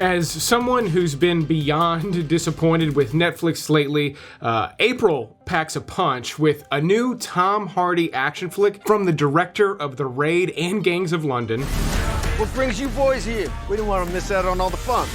As someone who's been beyond disappointed with Netflix lately, April packs a punch with a new Tom Hardy action flick from the director of The Raid and Gangs of London. What brings you boys here? We didn't want to miss out on all the fun.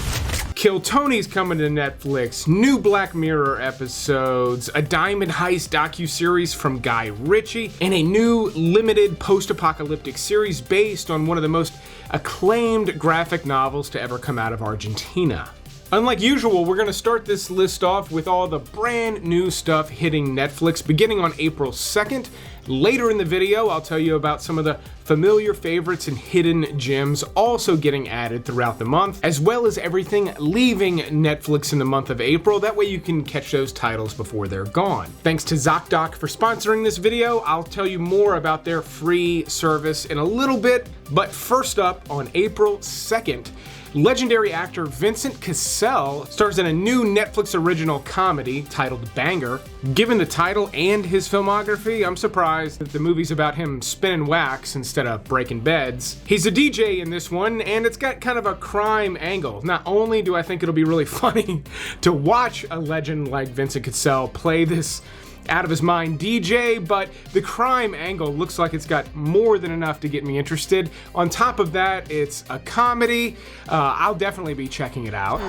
Kill Tony's coming to Netflix, new Black Mirror episodes, a Diamond Heist docuseries from Guy Ritchie, and a new limited post-apocalyptic series based on one of the most acclaimed graphic novels to ever come out of Argentina. Unlike usual, we're going to start this list off with all the brand new stuff hitting Netflix beginning on April 2nd. Later in the video, I'll tell you about some of the familiar favorites and hidden gems also getting added throughout the month, as well as everything leaving Netflix in the month of April. That way you can catch those titles before they're gone. Thanks to ZocDoc for sponsoring this video. I'll tell you more about their free service in a little bit, but first up, on April 2nd, legendary actor Vincent Cassel stars in a new Netflix original comedy titled Banger. Given the title and his filmography, I'm surprised that the movie's about him spinning wax instead of breaking beds. He's a DJ in this one, and it's got kind of a crime angle. Not only do I think it'll be really funny to watch a legend like Vincent Cassel play this out of his mind DJ, but the crime angle looks like it's got more than enough to get me interested. On top of that, it's a comedy. I'll definitely be checking it out.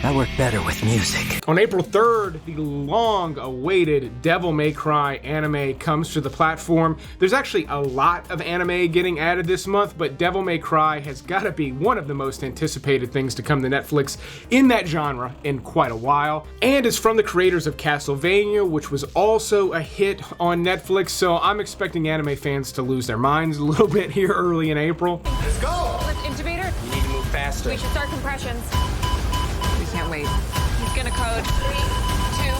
I work better with music. On April 3rd, the long-awaited Devil May Cry anime comes to the platform. There's actually a lot of anime getting added this month, but Devil May Cry has got to be one of the most anticipated things to come to Netflix in that genre in quite a while. And it's from the creators of Castlevania, which was also a hit on Netflix, so I'm expecting anime fans to lose their minds a little bit here early in April. Let's go! Lift intubator. You need to move faster. We should start compressions. We can't wait. He's gonna code 3, 2,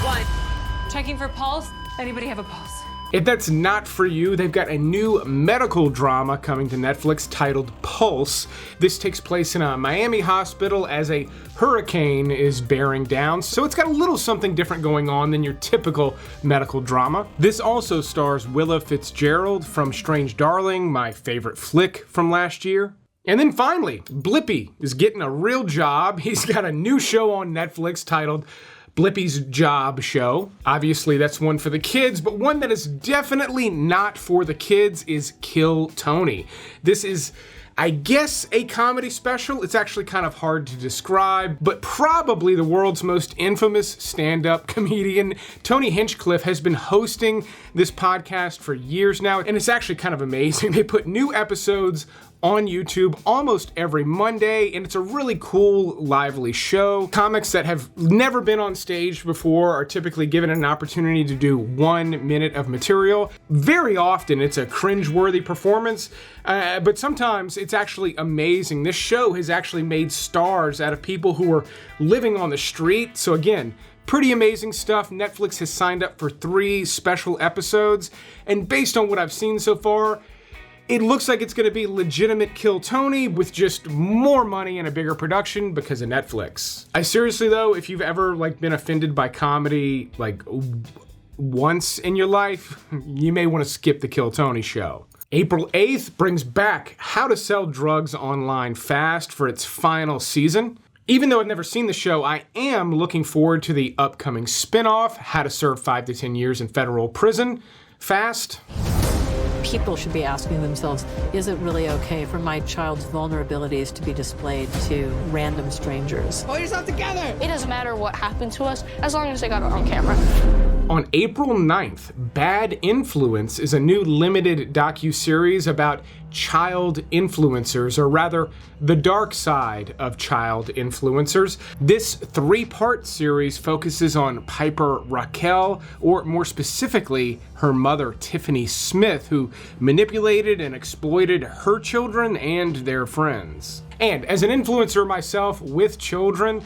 1. Checking for pulse. Anybody have a pulse? If that's not for you, they've got a new medical drama coming to Netflix titled Pulse. This takes place in a Miami hospital as a hurricane is bearing down, so it's got a little something different going on than your typical medical drama. This also stars Willa Fitzgerald from Strange Darling, my favorite flick from last year. And then finally, Blippi is getting a real job. He's got a new show on Netflix titled Blippi's Job Show. Obviously, that's one for the kids, but one that is definitely not for the kids is Kill Tony. This is, I guess, a comedy special. It's actually kind of hard to describe, but probably the world's most infamous stand-up comedian, Tony Hinchcliffe, has been hosting this podcast for years now, and it's actually kind of amazing. They put new episodes on YouTube almost every Monday, and it's a really cool, lively show. Comics that have never been on stage before are typically given an opportunity to do 1 minute of material. Very often, it's a cringe-worthy performance, but sometimes it's actually amazing. This show has actually made stars out of people who are living on the street, so again, pretty amazing stuff. Netflix has signed up for 3 special episodes, and based on what I've seen so far, it looks like it's going to be legitimate Kill Tony with just more money and a bigger production because of Netflix. I seriously though, if you've ever been offended by comedy once in your life, you may want to skip the Kill Tony show. April 8th brings back How to Sell Drugs Online Fast for its final season. Even though I've never seen the show, I am looking forward to the upcoming spin-off, How to Serve 5 to 10 Years in Federal Prison Fast. People should be asking themselves, is it really okay for my child's vulnerabilities to be displayed to random strangers? Pull yourself together! It doesn't matter what happened to us as long as they got it on camera. On April 9th, Bad Influence is a new limited docuseries about child influencers, or rather, the dark side of child influencers. This 3-part series focuses on Piper Raquel, or more specifically, her mother, Tiffany Smith, who manipulated and exploited her children and their friends. And as an influencer myself with children,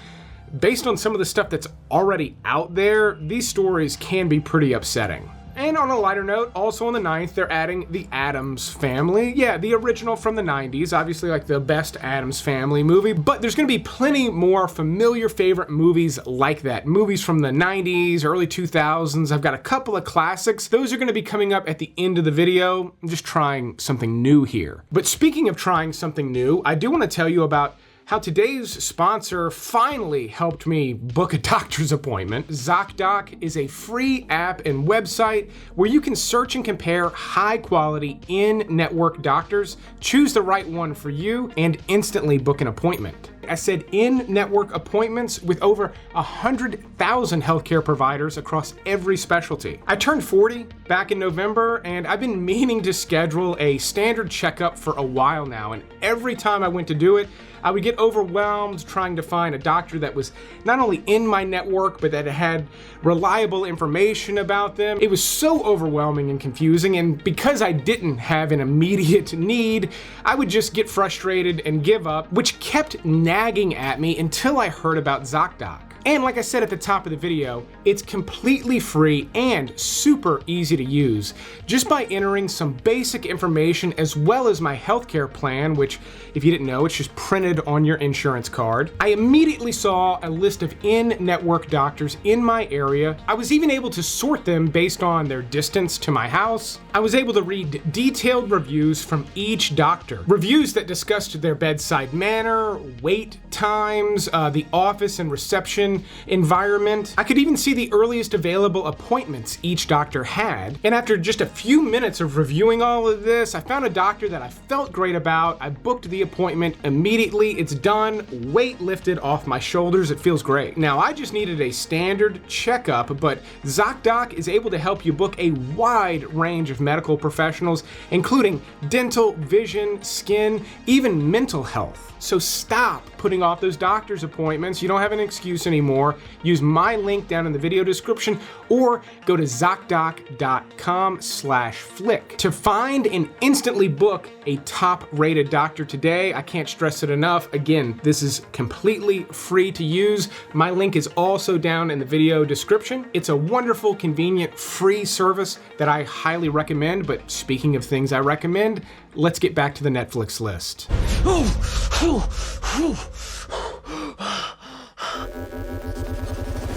based on some of the stuff that's already out there, these stories can be pretty upsetting. And on a lighter note, also on the 9th, they're adding The Addams Family. Yeah, the original from the 90s, obviously like the best Addams Family movie, but there's gonna be plenty more familiar favorite movies like that. Movies from the 90s, early 2000s. I've got a couple of classics. Those are gonna be coming up at the end of the video. I'm just trying something new here. But speaking of trying something new, I do wanna tell you about how today's sponsor finally helped me book a doctor's appointment. ZocDoc is a free app and website where you can search and compare high-quality in-network doctors, choose the right one for you, and instantly book an appointment. I said in-network appointments with over 100,000 healthcare providers across every specialty. I turned 40 back in November, and I've been meaning to schedule a standard checkup for a while now, and every time I went to do it, I would get overwhelmed trying to find a doctor that was not only in my network, but that had reliable information about them. It was so overwhelming and confusing, and because I didn't have an immediate need, I would just get frustrated and give up, which kept nagging at me until I heard about ZocDoc. And like I said at the top of the video, it's completely free and super easy to use. Just by entering some basic information as well as my healthcare plan, which if you didn't know, it's just printed on your insurance card, I immediately saw a list of in-network doctors in my area. I was even able to sort them based on their distance to my house. I was able to read detailed reviews from each doctor. Reviews that discussed their bedside manner, wait times, the office and reception environment. I could even see the earliest available appointments each doctor had. And after just a few minutes of reviewing all of this, I found a doctor that I felt great about. I booked the appointment immediately. It's done. Weight lifted off my shoulders. It feels great. Now, I just needed a standard checkup, but ZocDoc is able to help you book a wide range of medical professionals, including dental, vision, skin, even mental health. So stop putting off those doctor's appointments. You don't have an excuse anymore. Use my link down in the video description or go to ZocDoc.com/flick to find and instantly book a top-rated doctor today. I can't stress it enough. Again, this is completely free to use. My link is also down in the video description. It's a wonderful, convenient, free service that I highly recommend. But speaking of things I recommend, let's get back to the Netflix list.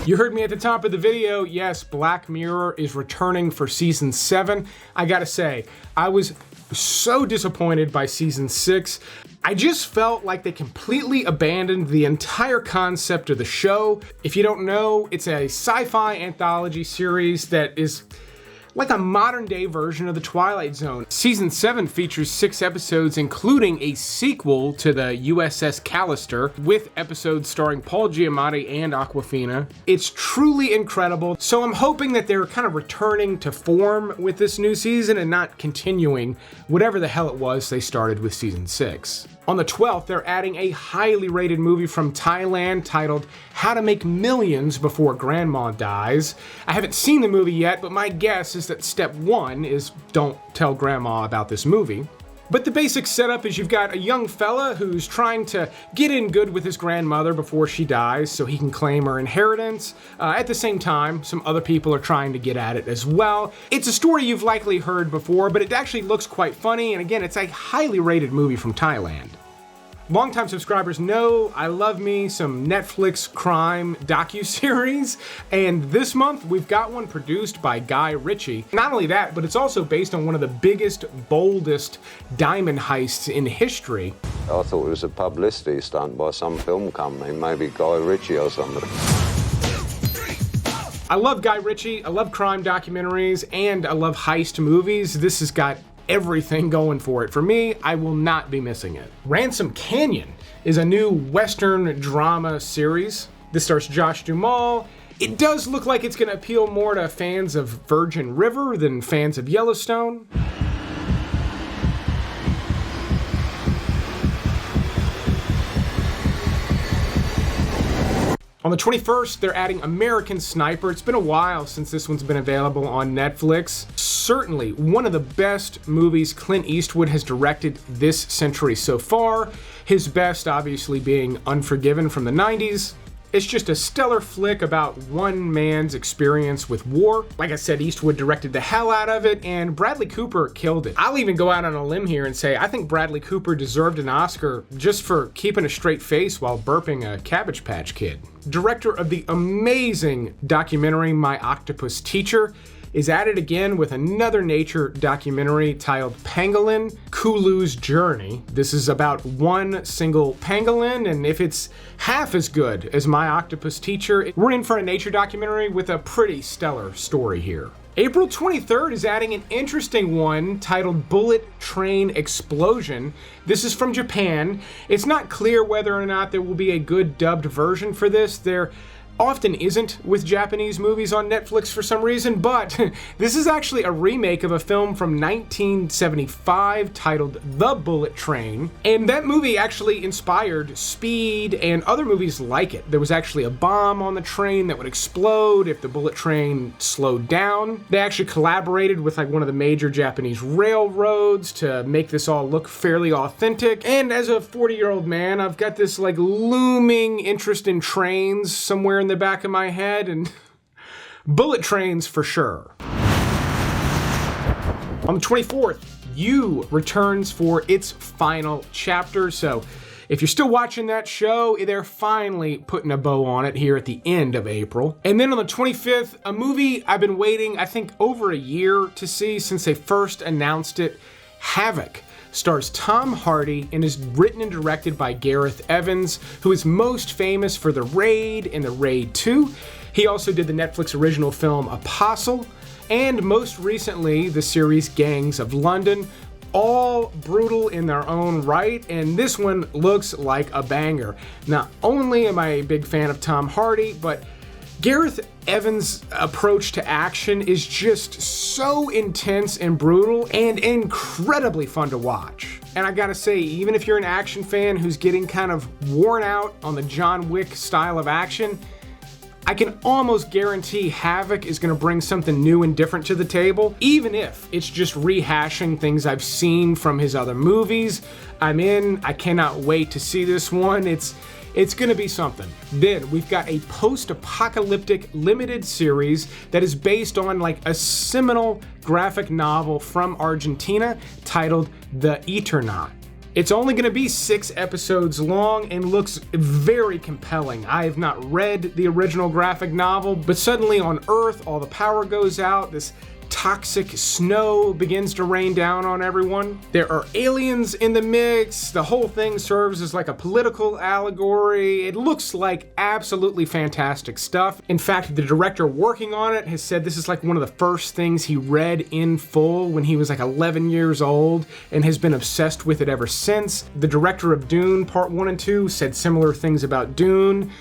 You heard me at the top of the video. Yes, Black Mirror is returning for season 7. I gotta say, I was so disappointed by season 6. I just felt like they completely abandoned the entire concept of the show. If you don't know, it's a sci-fi anthology series that is like a modern-day version of The Twilight Zone. Season 7 features 6 episodes, including a sequel to the USS Callister, with episodes starring Paul Giamatti and Awkwafina. It's truly incredible, so I'm hoping that they're kind of returning to form with this new season and not continuing whatever the hell it was they started with season 6. On the 12th, they're adding a highly rated movie from Thailand titled How to Make Millions Before Grandma Dies. I haven't seen the movie yet, but my guess is that step 1 is don't tell grandma about this movie. But the basic setup is you've got a young fella who's trying to get in good with his grandmother before she dies so he can claim her inheritance. At the same time, some other people are trying to get at it as well. It's a story you've likely heard before, but it actually looks quite funny, and again, it's a highly rated movie from Thailand. Longtime subscribers know I love me some Netflix crime docuseries, and this month we've got one produced by Guy Ritchie. Not only that, but it's also based on one of the biggest, boldest diamond heists in history. I thought it was a publicity stunt by some film company, maybe Guy Ritchie or somebody. I love Guy Ritchie, I love crime documentaries, and I love heist movies. This has got everything going for it. For me, I will not be missing it. Ransom Canyon is a new Western drama series. This stars Josh Duhamel. It does look like it's going to appeal more to fans of Virgin River than fans of Yellowstone. On the 21st, they're adding American Sniper. It's been a while since this one's been available on Netflix. Certainly one of the best movies Clint Eastwood has directed this century so far. His best, obviously, being Unforgiven from the 90s. It's just a stellar flick about one man's experience with war. Like I said, Eastwood directed the hell out of it, and Bradley Cooper killed it. I'll even go out on a limb here and say I think Bradley Cooper deserved an Oscar just for keeping a straight face while burping a Cabbage Patch Kid. Director of the amazing documentary My Octopus Teacher is at it again with another nature documentary titled Pangolin, Kulu's Journey. This is about one single pangolin, and if it's half as good as My Octopus Teacher, we're in for a nature documentary with a pretty stellar story here. April 23rd is adding an interesting one titled Bullet Train Explosion. This is from Japan. It's not clear whether or not there will be a good dubbed version for this. There often isn't with Japanese movies on Netflix for some reason, but this is actually a remake of a film from 1975 titled The Bullet Train, and that movie actually inspired Speed and other movies like it. There was actually a bomb on the train that would explode if the bullet train slowed down. They actually collaborated with like one of the major Japanese railroads to make this all look fairly authentic, and as a 40-year-old man, I've got this like looming interest in trains somewhere in the back of my head, and bullet trains for sure. On the 24th, You returns for its final chapter, so if you're still watching that show, they're finally putting a bow on it here at the end of April. And then on the 25th, a movie I've been waiting, I think, over a year to see since they first announced it, Havoc. Stars Tom Hardy and is written and directed by Gareth Evans, who is most famous for The Raid and The Raid 2. He also did the Netflix original film Apostle, and most recently the series Gangs of London. All brutal in their own right, and this one looks like a banger. Not only am I a big fan of Tom Hardy, but Gareth Evans' approach to action is just so intense and brutal and incredibly fun to watch. And I gotta say, even if you're an action fan who's getting kind of worn out on the John Wick style of action, I can almost guarantee Havoc is going to bring something new and different to the table, even if it's just rehashing things I've seen from his other movies. I'm in. I cannot wait to see this one. It's going to be something. Then we've got a post-apocalyptic limited series that is based on like a seminal graphic novel from Argentina titled The Eternaut. It's only going to be 6 episodes long and looks very compelling. I have not read the original graphic novel, but suddenly on Earth, all the power goes out. This toxic snow begins to rain down on everyone. There are aliens in the mix. The whole thing serves as like a political allegory. It looks like absolutely fantastic stuff. In fact, the director working on it has said this is like one of the first things he read in full when he was like 11 years old and has been obsessed with it ever since. The director of Dune Part 1 and 2 said similar things about Dune.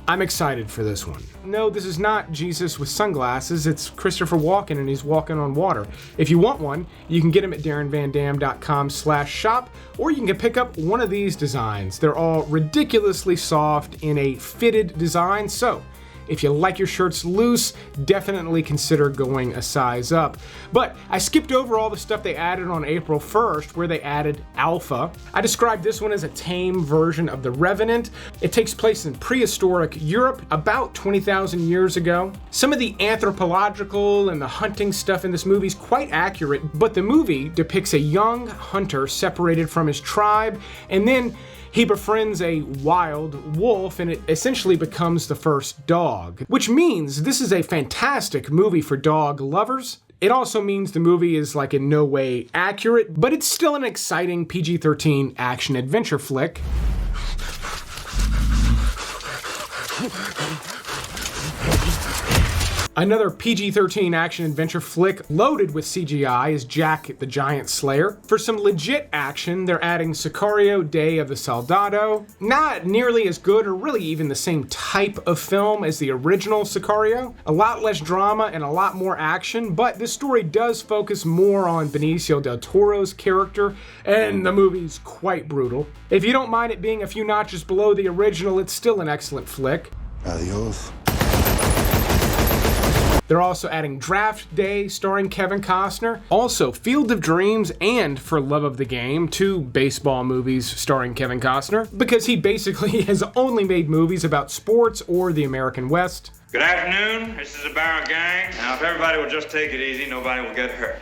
I'm excited for this one. No, this is not Jesus with sunglasses. It's Christopher Walken and he's walking on water. If you want one, you can get them at darrenvandam.com/shop, or you can pick up one of these designs. They're all ridiculously soft in a fitted design, so if you like your shirts loose, definitely consider going a size up. But I skipped over all the stuff they added on April 1st, where they added Alpha. I described this one as a tame version of The Revenant. It takes place in prehistoric Europe, about 20,000 years ago. Some of the anthropological and the hunting stuff in this movie is quite accurate, but the movie depicts a young hunter separated from his tribe, and then he befriends a wild wolf, and it essentially becomes the first dog, which means this is a fantastic movie for dog lovers. It also means the movie is like in no way accurate, but it's still an exciting PG-13 action-adventure flick. Another PG-13 action-adventure flick loaded with CGI is Jack the Giant Slayer. For some legit action, they're adding Sicario: Day of the Soldado. Not nearly as good or really even the same type of film as the original Sicario. A lot less drama and a lot more action, but this story does focus more on Benicio del Toro's character, and the movie's quite brutal. If you don't mind it being a few notches below the original, it's still an excellent flick. Adios. They're also adding Draft Day starring Kevin Costner, also Field of Dreams and For Love of the Game, two baseball movies starring Kevin Costner, because he basically has only made movies about sports or the American West. Good afternoon, this is the Barrel Gang. Now if everybody will just take it easy, nobody will get hurt.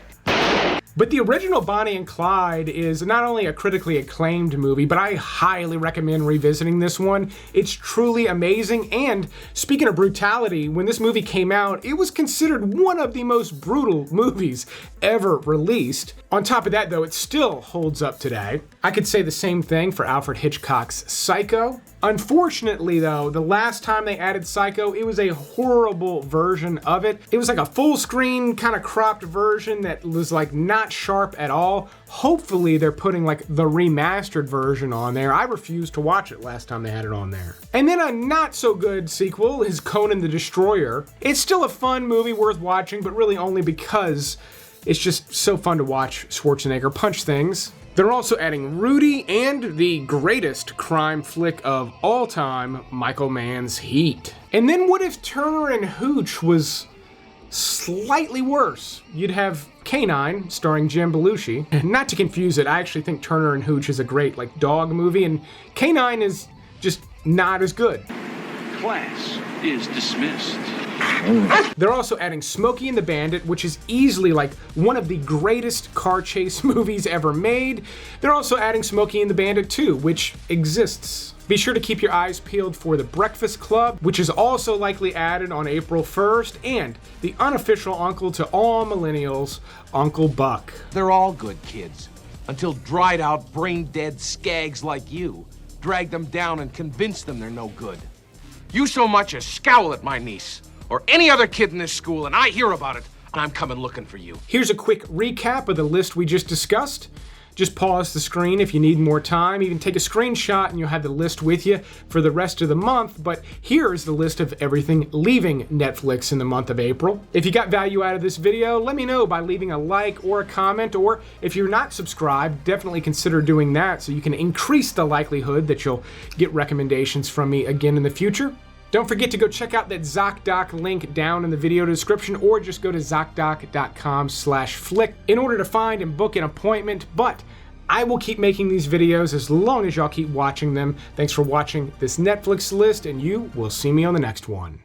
But the original Bonnie and Clyde is not only a critically acclaimed movie, but I highly recommend revisiting this one. It's truly amazing, and speaking of brutality, when this movie came out, it was considered one of the most brutal movies ever released. On top of that, though, it still holds up today. I could say the same thing for Alfred Hitchcock's Psycho. Unfortunately, though, the last time they added Psycho, it was a horrible version of it. It was like a full screen kind of cropped version that was like not sharp at all. Hopefully they're putting like the remastered version on there. I refused to watch it last time they had it on there. And then a not so good sequel is Conan the Destroyer. It's still a fun movie worth watching, but really only because it's just so fun to watch Schwarzenegger punch things. They're also adding Rudy and the greatest crime flick of all time, Michael Mann's Heat. And then what if Turner and Hooch was slightly worse? You'd have K-9 starring Jim Belushi. Not to confuse it, I actually think Turner and Hooch is a great like dog movie, and K-9 is just not as good. Class is dismissed. They're also adding Smokey and the Bandit, which is easily like one of the greatest car chase movies ever made. They're also adding Smokey and the Bandit 2, which exists. Be sure to keep your eyes peeled for The Breakfast Club, which is also likely added on April 1st, and the unofficial uncle to all millennials, Uncle Buck. They're all good kids, until dried out, brain-dead skags like you drag them down and convince them they're no good. You so much as scowl at my niece, or any other kid in this school, and I hear about it, and I'm coming looking for you. Here's a quick recap of the list we just discussed. Just pause the screen if you need more time. Even take a screenshot and you'll have the list with you for the rest of the month. But here's the list of everything leaving Netflix in the month of April. If you got value out of this video, let me know by leaving a like or a comment. Or if you're not subscribed, definitely consider doing that so you can increase the likelihood that you'll get recommendations from me again in the future. Don't forget to go check out that ZocDoc link down in the video description, or just go to ZocDoc.com/flick in order to find and book an appointment. But I will keep making these videos as long as y'all keep watching them. Thanks for watching this Netflix list, and you will see me on the next one.